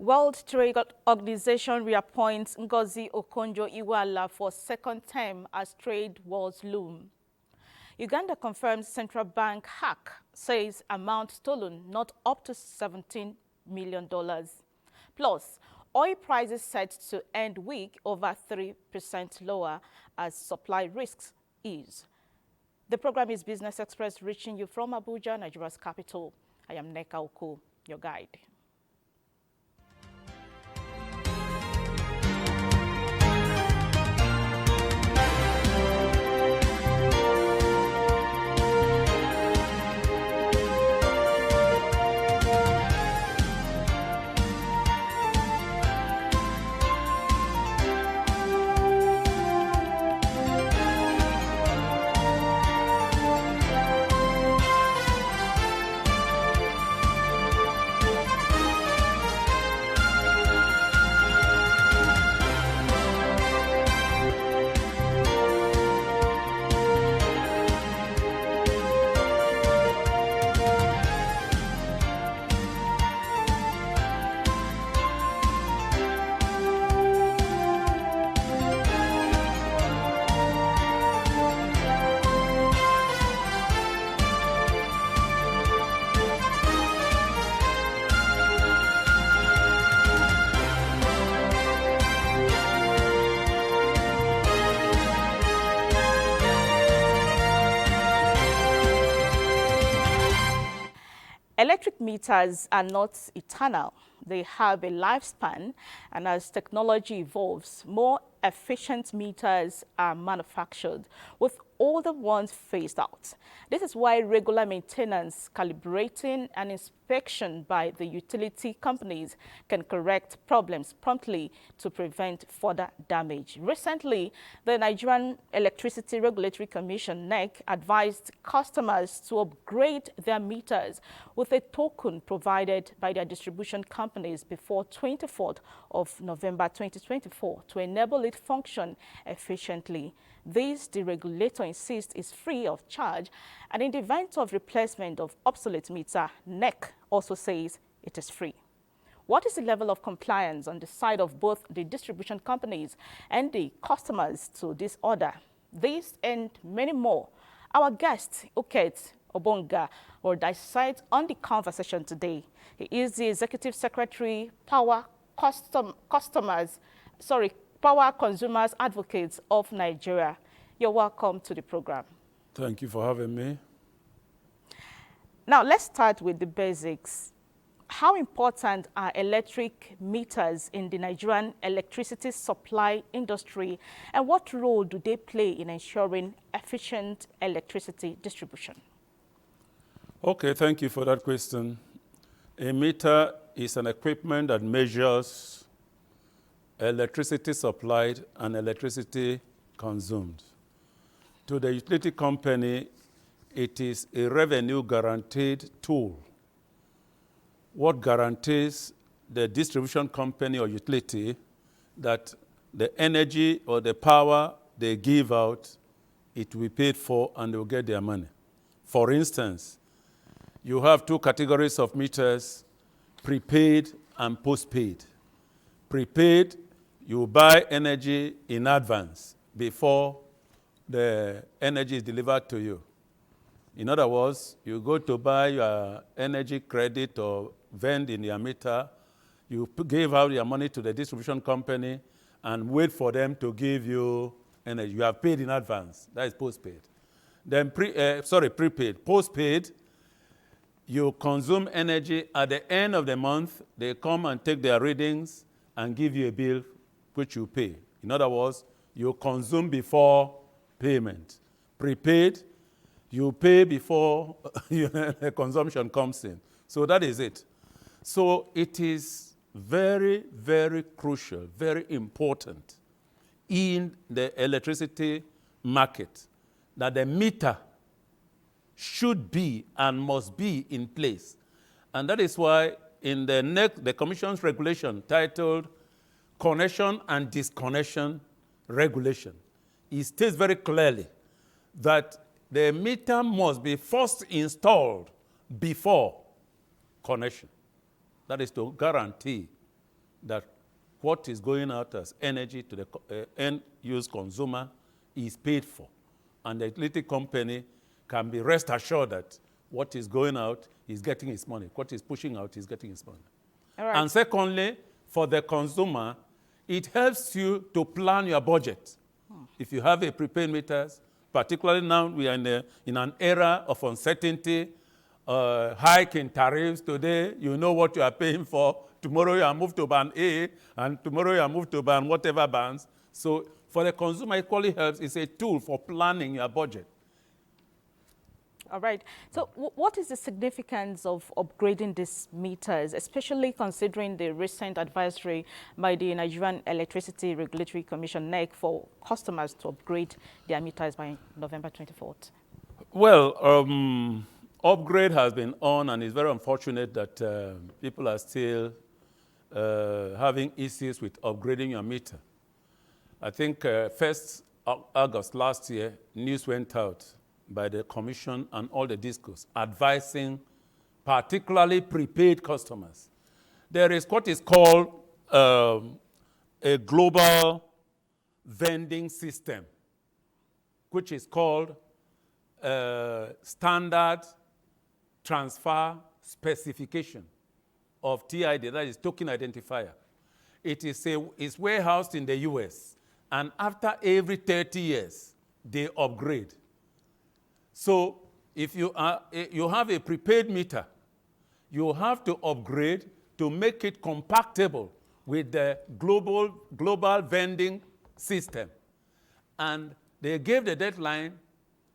World Trade Organization reappoints Ngozi Okonjo-Iweala for second term as trade wars loom. Uganda confirms central bank hack, says amount stolen not up to $17 million. Plus, oil prices set to end week over 3% lower as supply risks ease. The program is Business Express, reaching you from Abuja, Nigeria's capital. I am Neka Oko, your guide. Electric meters are not eternal. They have a lifespan, and as technology evolves, more efficient meters are manufactured, with older ones phased out. This is why regular maintenance, calibrating, and inspection by the utility companies can correct problems promptly to prevent further damage. Recently, the Nigerian Electricity Regulatory Commission (NEC) advised customers to upgrade their meters with a token provided by their distribution companies before 24th of November 2024 to enable it function efficiently. This, the regulator insists, is free of charge, and in the event of replacement of obsolete meter, NEC also says it is free. What is the level of compliance on the side of both the distribution companies and the customers to this order? This and many more. Our guest, Uket Obonga, will decide on the conversation today. He is the Executive Secretary, Power Consumers Advocates of Nigeria. You're welcome to the program. Thank you for having me. Now, let's start with the basics. How important are electric meters in the Nigerian electricity supply industry, and what role do they play in ensuring efficient electricity distribution? Okay, thank you for that question. A meter is an equipment that measures electricity supplied and electricity consumed. To the utility company, it is a revenue guaranteed tool. What guarantees the distribution company or utility that the energy or the power they give out, it will be paid for and they will get their money. For instance, you have two categories of meters, prepaid and postpaid. Prepaid, you buy energy in advance before the energy is delivered to you. In other words, you go to buy your energy credit or vend in your meter, you give out your money to the distribution company and wait for them to give you energy. You have paid in advance. That is postpaid. Then prepaid. Postpaid, you consume energy at the end of the month. They come and take their readings and give you a bill which you pay. In other words, you consume before payment. Prepaid, you pay before the consumption comes in. So that is it. So it is very, very crucial, very important in the electricity market that the meter should be and must be in place. And that is why in the Commission's regulation titled Connection and Disconnection Regulation, it states very clearly that the meter must be first installed before connection. That is to guarantee that what is going out as energy to the end-use consumer is paid for. And the utility company can be rest assured that what is going out is getting its money. What is pushing out is getting its money. All right. And secondly, for the consumer, it helps you to plan your budget. If you have a prepaid meters, particularly now we are in an era of uncertainty, hike in tariffs. Today, you know what you are paying for. Tomorrow you are moved to band A, and tomorrow you are moved to band whatever bands. So for the consumer, it equally helps. It's a tool for planning your budget. All right. So what is the significance of upgrading these meters, especially considering the recent advisory by the Nigerian Electricity Regulatory Commission, NEC, for customers to upgrade their meters by November 24th? Well, upgrade has been on, and it's very unfortunate that people are still having issues with upgrading your meter. I think 1st August last year, news went out by the Commission and all the discos advising particularly prepaid customers. There is what is called a global vending system, which is called Standard Transfer Specification of TID, that is Token Identifier. It's warehoused in the US, and after every 30 years, they upgrade. So if you have a prepaid meter, you have to upgrade to make it compatible with the global vending system. And they gave the deadline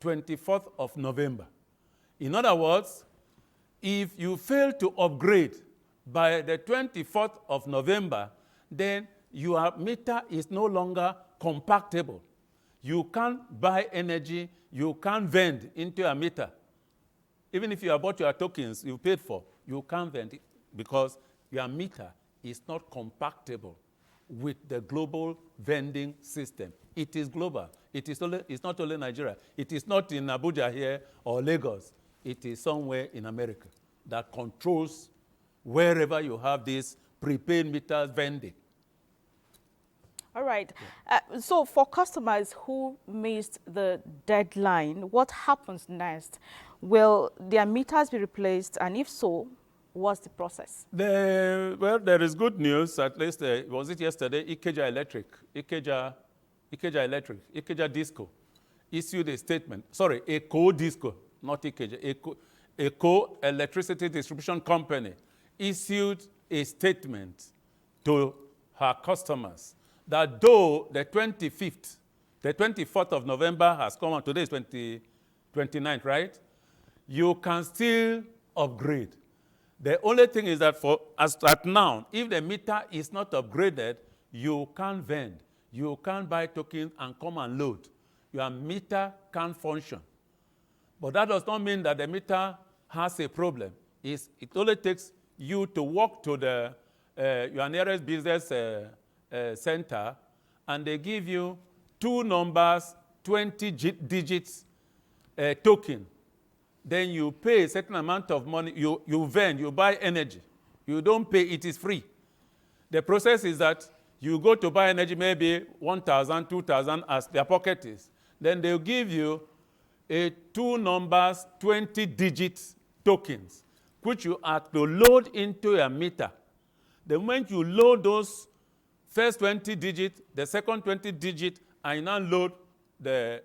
24th of November. In other words, if you fail to upgrade by the 24th of November, then your meter is no longer compatible. You can't buy energy, you can't vend into a meter. Even if you have bought your tokens you paid for, you can't vend it because your meter is not compatible with the global vending system. It is global. It's not only Nigeria. It is not in Abuja here or Lagos. It is somewhere in America that controls wherever you have these prepaid meters vending. All right. So for customers who missed the deadline, what happens next? Will their meters be replaced? And if so, what's the process? Well, there is good news. At least, was it yesterday? Ikeja Disco issued a statement. Sorry, Eco Disco, not Ikeja. Eco Electricity Distribution Company issued a statement to her customers that though the 24th of November has come on, today is 29th, right? You can still upgrade. The only thing is that as at now, if the meter is not upgraded, you can't vend. You can't buy tokens and come and load. Your meter can't function. But that does not mean that the meter has a problem. It only takes you to walk to your nearest business center, and they give you 2 numbers, 20 digits token. Then you pay a certain amount of money. You vend, you buy energy. You don't pay, it is free. The process is that you go to buy energy, maybe 1,000, 2,000 as their pocket is. Then they'll give you 2 numbers, 20 digits tokens, which you are to load into your meter. The moment you load those first 20 digits, the second 20 digits, and you now load the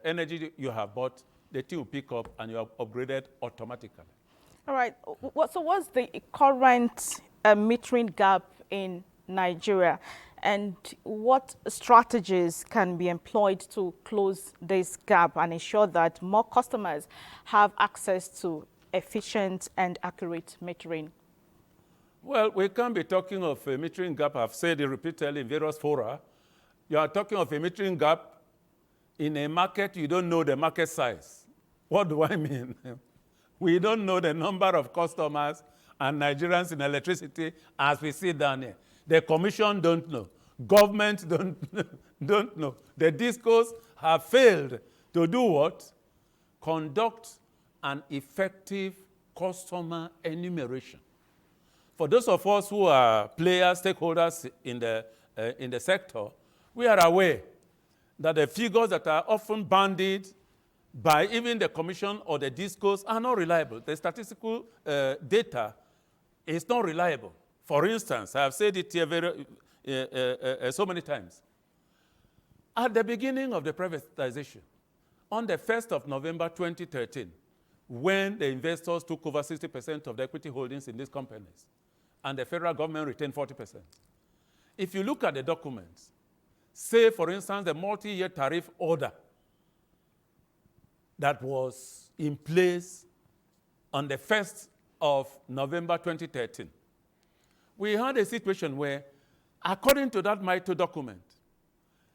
energy you have bought, the thing will pick up and you are upgraded automatically. All right. So what's the current metering gap in Nigeria, and what strategies can be employed to close this gap and ensure that more customers have access to efficient and accurate metering? Well, we can't be talking of a metering gap. I've said it repeatedly in various fora. You are talking of a metering gap in a market, you don't know the market size. What do I mean? We don't know the number of customers and Nigerians in electricity as we sit down here. The commission don't know. Government don't know. The discos have failed to do what? Conduct an effective customer enumeration. For those of us who are players, stakeholders in the sector, we are aware that the figures that are often bandied by even the commission or the discos are not reliable. The statistical data is not reliable. For instance, I have said it here so many times. At the beginning of the privatization, on the 1st of November 2013, when the investors took over 60% of the equity holdings in these companies, and the federal government retained 40%. If you look at the documents, say, for instance, the multi-year tariff order that was in place on the 1st of November 2013, we had a situation where, according to that MITO document,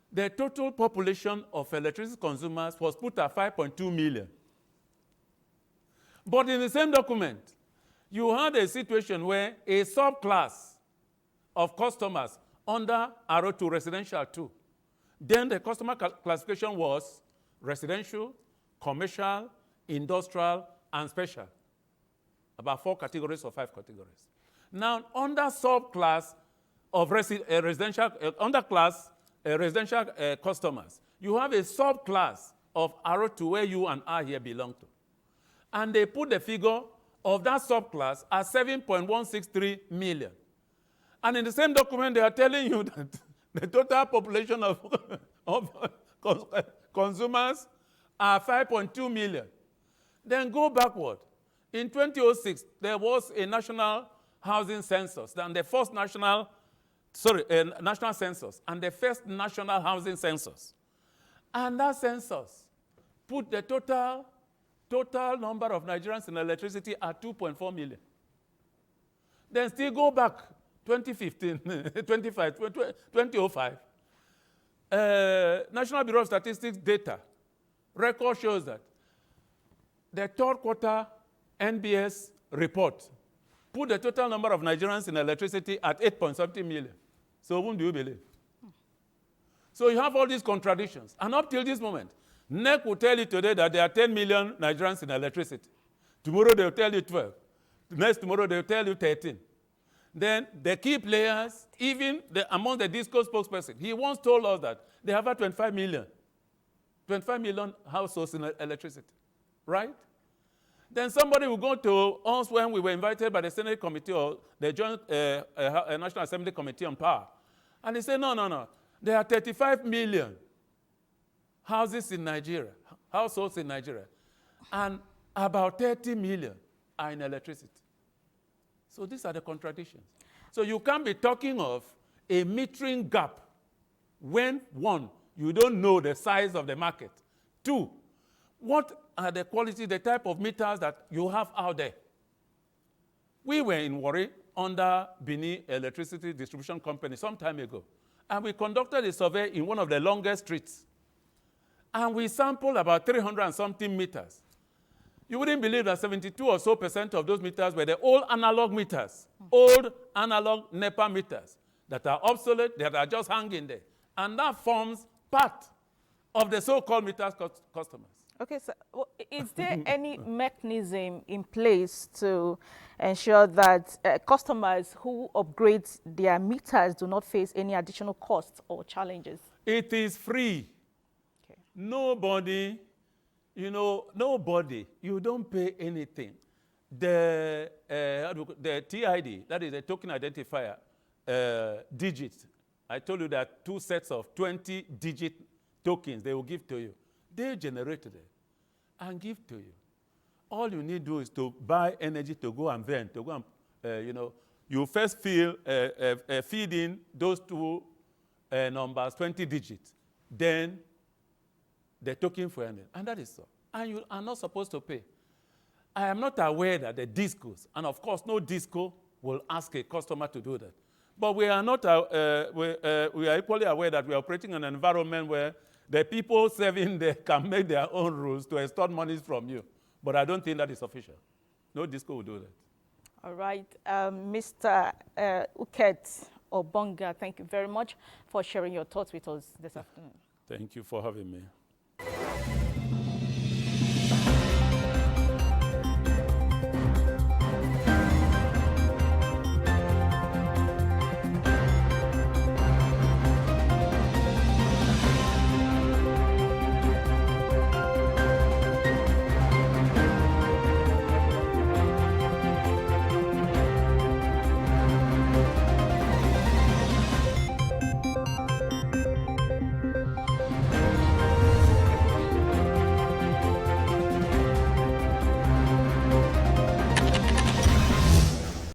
the total population of electricity consumers was put at 5.2 million. But in the same document, you had a situation where a subclass of customers under RO2 residential 2, then the customer classification was residential, commercial, industrial, and special. About 4 categories or 5 categories. Now, under subclass of residential, underclass residential customers, you have a subclass of RO2 where you and I here belong to. And they put the figure of that subclass at 7.163 million. And in the same document, they are telling you that the total population of consumers are 5.2 million. Then go backward. In 2006, there was a national housing census, and the first national census, and the first national housing census. And that census put the total number of Nigerians in electricity at 2.4 million. Then still go back 2015, 2005. National Bureau of Statistics data record shows that the third quarter NBS report put the total number of Nigerians in electricity at 8.something million. So whom do you believe? So you have all these contradictions. And up till this moment, NEC will tell you today that there are 10 million Nigerians in electricity. Tomorrow they'll tell you 12. Next tomorrow they'll tell you 13. Then the key players, even among the DISCO spokesperson, he once told us that they have 25 million households in electricity, right? Then somebody will go to us when we were invited by the Senate Committee or the Joint National Assembly Committee on Power. And he said, no. There are 35 million houses in Nigeria, households in Nigeria, and about 30 million are in electricity. So these are the contradictions. So you can't be talking of a metering gap when, one, you don't know the size of the market. Two, what are the quality, the type of meters that you have out there? We were in Warri under Benin Electricity Distribution Company some time ago, and we conducted a survey in one of the longest streets. And we sampled about 300 and something meters. You wouldn't believe that 72% or so of those meters were the old analog meters, old analog NEPA meters that are obsolete, that are just hanging there. And that forms part of the so-called meters customers. Okay, so is there any mechanism in place to ensure that customers who upgrade their meters do not face any additional costs or challenges? It is free. Okay. Nobody, you don't pay anything. The TID, that is a token identifier, digits. I told you there are 2 sets of 20-digit tokens they will give to you. They generated it and give to you. All you need to do is to buy energy to go and vent, to go and, you first feed in those 2 numbers, 20 digits. Then the token for energy, and that is so. And you are not supposed to pay. I am not aware that the discos, and of course no disco will ask a customer to do that. But we are not. We are equally aware that we are operating in an environment where the people serving there can make their own rules to extort monies from you. But I don't think that is official. No disco will do that. All right. Mr. Uket Obonga, thank you very much for sharing your thoughts with us this afternoon. Thank you for having me.